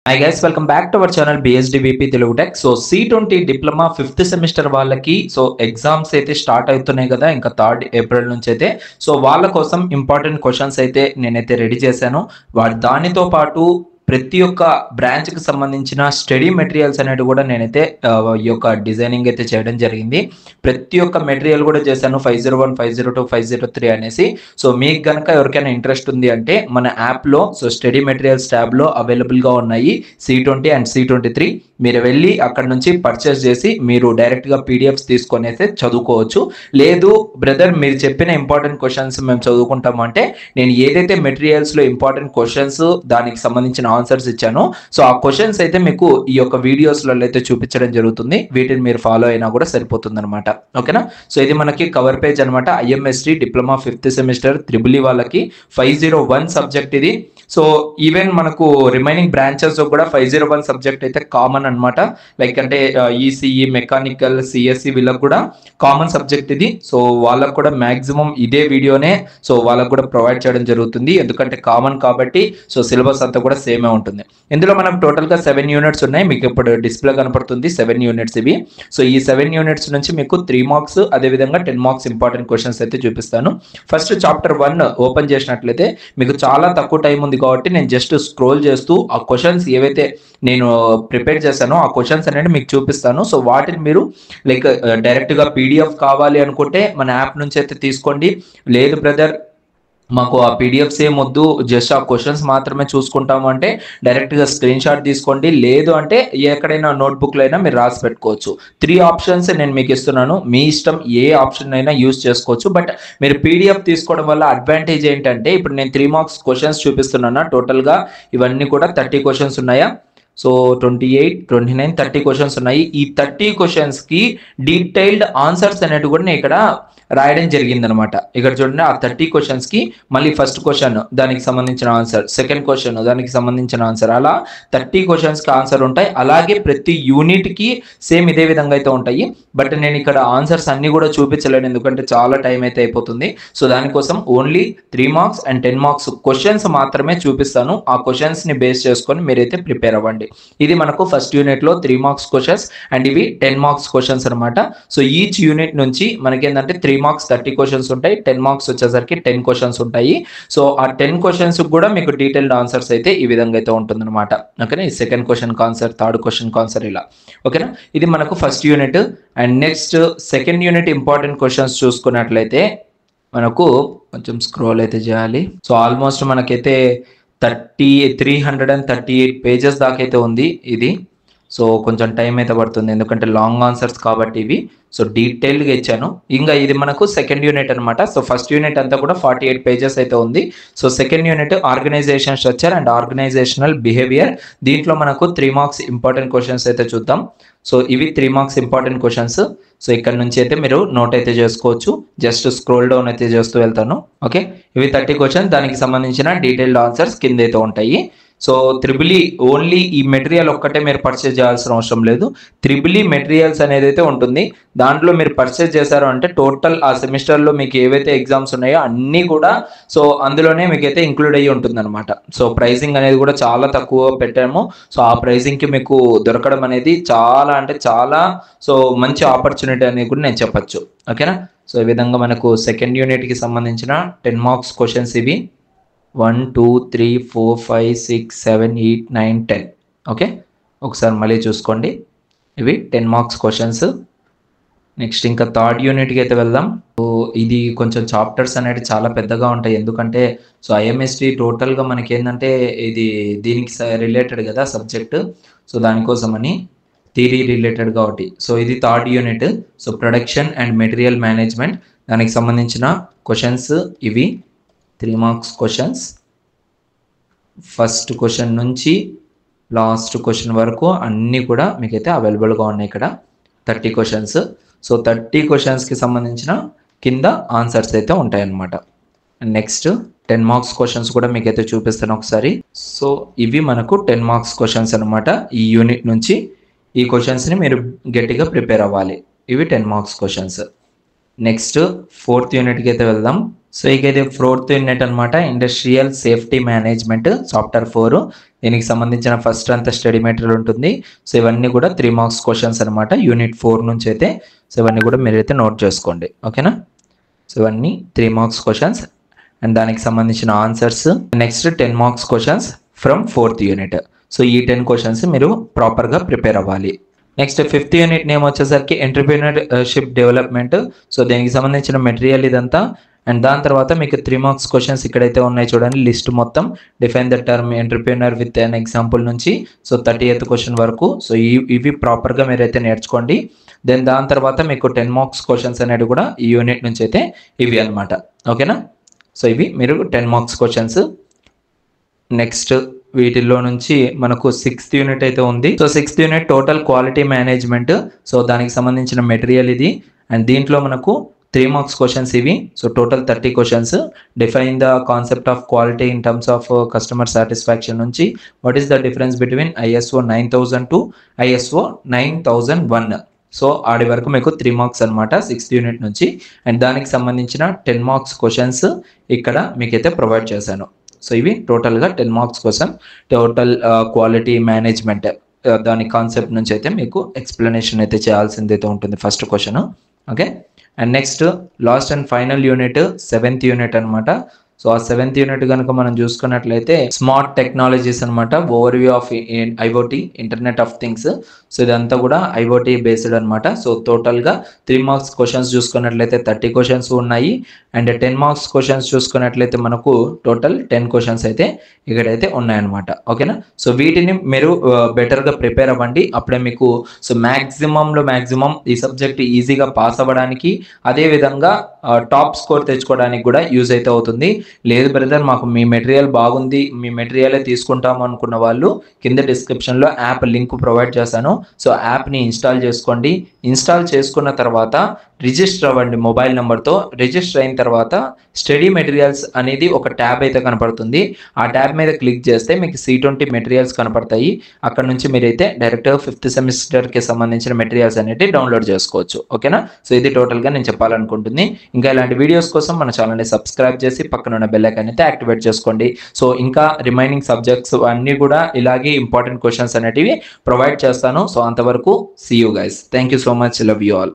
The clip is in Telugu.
Hi guys, welcome back to our channel BSDVP Telugu Tech. So C20 diploma 5th semester వాళ్ళకి సో ఎగ్జామ్స్ అయితే స్టార్ట్ అవుతున్నాయి కదా, ఇంకా 3rd ఏప్రిల్ నుంచి అయితే. సో వాళ్ళ కోసం ఇంపార్టెంట్ క్వశ్చన్స్ అయితే నేనైతే రెడీ చేశాను. దానితో పాటు ప్రతి ఒక్క బ్రాంచ్ కి సంబంధించిన స్టడీ మెటీరియల్స్ అనేవి కూడా నేనైతే ఈ యొక్క డిజైనింగ్ అయితే చేయడం జరిగింది. ప్రతి ఒక్క మెటీరియల్ కూడా చేశాను 501, 502, 503 అనేసి. సో మీకు గనక ఎవరికైనా ఇంట్రెస్ట్ ఉంది అంటే మన యాప్ లో సో స్టడీ మెటీరియల్స్ ట్యాబ్ లో అవైలబుల్ గా ఉన్నాయి C20 అండ్ C23. మీరు వెళ్ళి అక్కడ నుంచి పర్చేస్ చేసి మీరు డైరెక్ట్ గా పీడిఎఫ్స్ తీసుకొని అయితే చదువుకోవచ్చు. లేదు బ్రదర్ మీరు చెప్పిన ఇంపార్టెంట్ క్వశ్చన్స్ మేము చదువుకుంటాము అంటే నేను ఏదైతే మెటీరియల్స్ లో ఇంపార్టెంట్ క్వశ్చన్స్ దానికి సంబంధించిన ఆన్సర్స్ ఇచ్చాను, సో ఆ క్వశ్చన్స్ అయితే మీకు ఈ యొక్క వీడియోస్లలో అయితే చూపించడం జరుగుతుంది. వీటిని మీరు ఫాలో అయినా కూడా సరిపోతుంది అనమాట. ఓకేనా? సో ఇది మనకి కవర్ పేజ్ అనమాట. IMST diploma 5th semester triple వాళ్ళకి 501 సబ్జెక్ట్ ఇది. సో ఈవెన్ మనకు రిమైనింగ్ బ్రాంచెస్ కూడా 501 సబ్జెక్ట్ అయితే కామన్ అనమాట. లైక్ అంటే ఈసీఈ, మెకానికల్, సిఎస్సి వీళ్ళకి కూడా కామన్ సబ్జెక్ట్ ఇది. సో వాళ్ళకు కూడా మాక్సిమం ఇదే వీడియోనే సో వాళ్ళకు కూడా ప్రొవైడ్ చేయడం జరుగుతుంది, ఎందుకంటే కామన్ కాబట్టి. సో సిలబస్ అంతా కూడా సేమే ఉంటుంది. ఇందులో మనకు టోటల్ గా 7 యూనిట్స్ ఉన్నాయి. మీకు ఇప్పుడు డిస్ప్లే కనపడుతుంది 7 యూనిట్స్ ఇవి. సో ఈ 7 యూనిట్స్ నుంచి మీకు 3 మార్క్స్ అదేవిధంగా 10 మార్క్స్ ఇంపార్టెంట్ క్వశ్చన్స్ అయితే చూపిస్తాను. ఫస్ట్ చాప్టర్ 1 ఓపెన్ చేసినట్లయితే మీకు చాలా తక్కువ టైం ఉంది కాబట్టి నేను జస్ట్ స్క్రోల్ చేస్తూ ఆ క్వశ్చన్స్ ఏవైతే నేను ప్రిపేర్ చేశానో ఆ క్వశ్చన్స్ అనేది మీకు చూపిస్తాను. సో వాటిని మీరు లైక్ డైరెక్ట్ గా పీడిఎఫ్ కావాలి అనుకుంటే మన యాప్ నుంచి అయితే తీసుకోండి. లేదు బ్రదర్ మాకు ఆ పీడిఎఫ్స్ ఏం వద్దు, జస్ట్ ఆ క్వశ్చన్స్ మాత్రమే చూసుకుంటాము అంటే డైరెక్ట్ గా స్క్రీన్ షాట్ తీసుకోండి. లేదు అంటే ఎక్కడైనా నోట్బుక్ లో అయినా మీరు రాసి పెట్టుకోవచ్చు. 3 ఆప్షన్స్ నేను మీకు ఇస్తున్నాను, మీ ఇష్టం ఏ ఆప్షన్ అయినా యూజ్ చేసుకోవచ్చు. బట్ మీరు పీడిఎఫ్ తీసుకోవడం వల్ల అడ్వాంటేజ్ ఏంటంటే ఇప్పుడు నేను 3 మార్క్స్ క్వశ్చన్స్ చూపిస్తున్నాను. టోటల్ గా ఇవన్నీ కూడా 30 క్వశ్చన్స్ ఉన్నాయా? సో 28, 29, 30 క్వశ్చన్స్ ఉన్నాయి. ఈ 30 క్వశ్చన్స్ కి డీటెయిల్డ్ ఆన్సర్స్ అనేవి కూడా నేను ఇక్కడ రాయడం జరిగింది అనమాట. ఇక్కడ చూడండి, ఆ 30 క్వశ్చన్స్ కి మళ్ళీ ఫస్ట్ క్వశ్చన్ దానికి సంబంధించిన ఆన్సర్, సెకండ్ క్వశ్చన్ దానికి సంబంధించిన ఆన్సర్, అలా 30 క్వశ్చన్స్ కి ఆన్సర్ ఉంటాయి. అలాగే ప్రతి యూనిట్ కి సేమ్ ఇదే విధంగా అయితే ఉంటాయి. బట్ నేను ఇక్కడ ఆన్సర్స్ అన్ని కూడా చూపించలేను, ఎందుకంటే చాలా టైం అయితే అయిపోతుంది. సో దానికోసం only 3 marks and 10 marks questions మాత్రమే చూపిస్తాను. ఆ క్వశ్చన్స్ ని బేస్ చేసుకొని మీరైతే ప్రిపేర్ అవ్వండి. ఇది మనకు ఫస్ట్ యూనిట్ లో 3 మార్క్స్ క్వశ్చన్స్ అండ్ ఇవి 10 మార్క్స్ క్వశ్చన్స్ అనమాట. సో ఈచ్ యూనిట్ నుంచి మనకి ఏంటంటే 3 మార్క్స్ 30 క్వశ్చన్స్ ఉంటాయి, 10 మార్క్స్ వచ్చేసరికి 10 క్వశ్చన్స్ ఉంటాయి. సో ఆ 10 క్వశ్చన్స్ కూడా మీకు డీటెయిల్డ్ ఆన్సర్స్ అయితే ఈ విధంగా అయితే ఉంటుంది అనమాట. ఓకేనా? ఈ second question answer, third question answer, ఇలా. ఓకేనా? ఇది మనకు first unit. And next second unit important questions చూసుకున్నట్లయితే మనకు కొంచెం స్క్రోల్ అయితే చేయాలి. సో ఆల్మోస్ట్ మనకైతే 338 పేజెస్ దాకా అయితే ఉంది ఇది. సో కొంచెం టైం అయితే పడుతుంది, ఎందుకంటే లాంగ్ ఆన్సర్స్ కాబట్టి ఇవి. సో డీటెయిల్గా ఇచ్చాను. ఇంకా ఇది మనకు సెకండ్ యూనిట్ అనమాట. సో ఫస్ట్ యూనిట్ అంతా కూడా 48 పేజెస్ అయితే ఉంది. So second unit organization structure and organizational behaviour. దీంట్లో మనకు 3 మార్క్స్ ఇంపార్టెంట్ క్వశ్చన్స్ అయితే చూద్దాం. సో ఇవి 3 మార్క్స్ ఇంపార్టెంట్ క్వశ్చన్స్. సో ఇక్కడ నుంచి అయితే మీరు నోట్ అయితే చేసుకోవచ్చు. జస్ట్ స్క్రోల్ డౌన్ అయితే చేస్తూ వెళ్తాను. ఓకే, ఇవి 30 క్వశ్చన్స్, దానికి సంబంధించిన డీటెయిల్డ్ ఆన్సర్స్ కింద అయితే ఉంటాయి. సో త్రిబుల్ ఓన్లీ ఈ మెటీరియల్ ఒక్కటే మీరు పర్చేజ్ చేయాల్సిన అవసరం లేదు. త్రిబుల్ మెటీరియల్స్ అనేది అయితే ఉంటుంది. దాంట్లో మీరు పర్చేజ్ చేశారు అంటే టోటల్ ఆ సెమిస్టర్లో మీకు ఏవైతే ఎగ్జామ్స్ ఉన్నాయో అన్నీ కూడా సో అందులోనే మీకైతే ఇంక్లూడ్ అయ్యి ఉంటుంది అనమాట. సో ప్రైసింగ్ అనేది కూడా చాలా తక్కువ పెట్టాము. సో ఆ ప్రైసింగ్కి మీకు దొరకడం అనేది చాలా అంటే చాలా సో మంచి ఆపర్చునిటీ అనేది కూడా నేను చెప్పచ్చు. ఓకేనా? సో ఈ విధంగా మనకు సెకండ్ యూనిట్కి సంబంధించిన 10 మార్క్స్ క్వశ్చన్స్ ఇవి. 1, 2, 3, 4, 5, 6, 7, 8, 9, 10. ఓకే, ఒకసారి మళ్ళీ చూసుకోండి. ఇవి 10 మార్క్స్ క్వశ్చన్స్. నెక్స్ట్ ఇంకా థర్డ్ యూనిట్కి అయితే వెళ్దాం. సో ఇది కొంచెం చాప్టర్స్ అనేవి చాలా పెద్దగా ఉంటాయి, ఎందుకంటే సో IMST టోటల్గా మనకి ఏంటంటే ఇది దీనికి రిలేటెడ్ కదా సబ్జెక్ట్. సో దానికోసమని థియరీ రిలేటెడ్ కాబట్టి. సో ఇది third unit. So production and material management, దానికి సంబంధించిన క్వశ్చన్స్ ఇవి 3 మార్క్స్ క్వశ్చన్స్. ఫస్ట్ క్వశ్చన్ నుంచి లాస్ట్ క్వశ్చన్ వరకు అన్నీ కూడా మీకైతే అవైలబుల్గా ఉన్నాయి ఇక్కడ 30 క్వశ్చన్స్. సో 30 క్వశ్చన్స్కి సంబంధించిన కింద ఆన్సర్స్ అయితే ఉంటాయన్నమాట. నెక్స్ట్ 10 మార్క్స్ క్వశ్చన్స్ కూడా మీకైతే చూపిస్తాను ఒకసారి. సో ఇవి మనకు 10 మార్క్స్ క్వశ్చన్స్ అనమాట. ఈ యూనిట్ నుంచి ఈ క్వశ్చన్స్ని మీరు గట్టిగా ప్రిపేర్ అవ్వాలి. ఇవి 10 మార్క్స్ క్వశ్చన్స్. నెక్స్ట్ ఫోర్త్ యూనిట్కి అయితే వెళ్దాం. సో ఇక ఇది 4th యూనిట్ అనమాట, ఇండస్ట్రియల్ సేఫ్టీ మేనేజ్మెంట్ చాప్టర్ 4. దీనికి సంబంధించిన ఫస్ట్ అంత స్టడీ మెటీరియల్ ఉంటుంది. సో ఇవన్నీ కూడా 3 మార్క్స్ క్వశ్చన్స్ అనమాట, యూనిట్ 4 నుంచి అయితే. సో ఇవన్నీ కూడా మీరైతే నోట్ చేసుకోండి, ఓకేనా. సో ఇవన్నీ 3 మార్క్స్ క్వశ్చన్స్ అండ్ దానికి సంబంధించిన answers. Next 10 marks questions from 4th unit. So ఈ 10 క్వశ్చన్స్ మీరు ప్రాపర్గా ప్రిపేర్ అవ్వాలి. నెక్స్ట్ 5th యూనిట్ నేమ్ వచ్చేసరికి ఎంటర్‌ప్రెన్యూర్‌షిప్ డెవలప్మెంట్. సో దీనికి సంబంధించిన మెటీరియల్ ఇదంతా. అండ్ దాని తర్వాత మీకు 3 మార్క్స్ క్వశ్చన్స్ ఇక్కడైతే ఉన్నాయి చూడండి, లిస్ట్ మొత్తం. Define the term entrepreneur with an example నుంచి సో 30th క్వశ్చన్ వరకు. సో ఇవి ప్రాపర్గా మీరైతే నేర్చుకోండి. దెన్ దాని తర్వాత మీకు 10 మార్క్స్ క్వశ్చన్స్ అనేది కూడా ఈ యూనిట్ నుంచి అయితే ఇవి అనమాట, ఓకేనా. సో ఇవి మీరు 10 మార్క్స్ క్వశ్చన్స్. నెక్స్ట్ వీటిల్లో నుంచి మనకు 6th యూనిట్ అయితే ఉంది. So 6th unit total quality management. So దానికి సంబంధించిన మెటీరియల్ ఇది. అండ్ దీంట్లో మనకు 3 మార్క్స్ క్వశ్చన్స్ ఇవి. So total 30 questions. Define the concept of quality in terms of customer satisfaction నుంచి. What is the difference between ISO 9000 to ISO 9001. So ఆడి వరకు మీకు 3 మార్క్స్ అనమాట 6th యూనిట్ నుంచి. అండ్ దానికి సంబంధించిన 10 మార్క్స్ క్వశ్చన్స్ ఇక్కడ మీకైతే ప్రొవైడ్ చేశాను. సో ఇవి టోటల్గా 10 మార్క్స్ కోసం టోటల్ క్వాలిటీ మేనేజ్మెంట్ దాని కాన్సెప్ట్ నుంచి అయితే మీకు ఎక్స్ప్లెనేషన్ అయితే చేయాల్సింది అయితే ఉంటుంది first question, okay. And next last and final unit 7th unit అనమాట. సో ఆ 7th యూనిట్ కనుక మనం చూసుకున్నట్లయితే స్మార్ట్ టెక్నాలజీస్ అనమాట, overview of IoT, internet of things. So ఇదంతా కూడా IoT బేస్డ్ అనమాట. సో టోటల్గా 3 మార్క్స్ క్వశ్చన్స్ చూసుకున్నట్లయితే 30 క్వశ్చన్స్ ఉన్నాయి. అండ్ 10 మార్క్స్ క్వశ్చన్స్ చూసుకున్నట్లయితే మనకు టోటల్ 10 క్వశ్చన్స్ అయితే ఇక్కడైతే ఉన్నాయన్నమాట, ఓకేనా. సో వీటిని మీరు బెటర్గా ప్రిపేర్ అవ్వండి, అప్పుడే మీకు సో మ్యాక్సిమం ఈ సబ్జెక్ట్ ఈజీగా పాస్ అవ్వడానికి, అదేవిధంగా టాప్ స్కోర్ తెచ్చుకోవడానికి కూడా యూజ్ అయితే అవుతుంది. లేదు బ్రదర్ మాకు మీ మెటీరియల్ బాగుంది, మీ మెటీరియలే తీసుకుంటాము అనుకున్న వాళ్ళు కింద డిస్క్రిప్షన్లో యాప్ లింక్ ప్రొవైడ్ చేశాను. సో యాప్ని ఇన్స్టాల్ చేసుకోండి. ఇన్స్టాల్ చేసుకున్న తర్వాత రిజిస్టర్ అవ్వండి మొబైల్ నెంబర్తో. రిజిస్టర్ అయిన తర్వాత స్టడీ మెటీరియల్స్ అనేది ఒక ట్యాబ్ అయితే కనపడుతుంది. ఆ ట్యాబ్ మీద క్లిక్ చేస్తే మీకు C20 మెటీరియల్స్ కనపడతాయి. అక్కడ నుంచి మీరైతే డైరెక్ట్గా 5th సెమిస్టర్కి సంబంధించిన మెటీరియల్స్ అనేవి డౌన్లోడ్ చేసుకోవచ్చు, ఓకేనా. సో ఇది టోటల్గా నేను చెప్పాలనుకుంటుంది. ఇంకా ఇలాంటి వీడియోస్ కోసం మన ఛానల్ని సబ్స్క్రైబ్ చేసి పక్కన ఉన్న బెల్ ఐకాన్ అయితే యాక్టివేట్ చేసుకోండి. సో ఇంకా రిమైనింగ్ సబ్జెక్ట్స్ అన్నీ కూడా ఇలాగే ఇంపార్టెంట్ క్వశ్చన్స్ అనేటివి ప్రొవైడ్ చేస్తాను. సో అంతవరకు see you guys. Thank you so much. Love you all.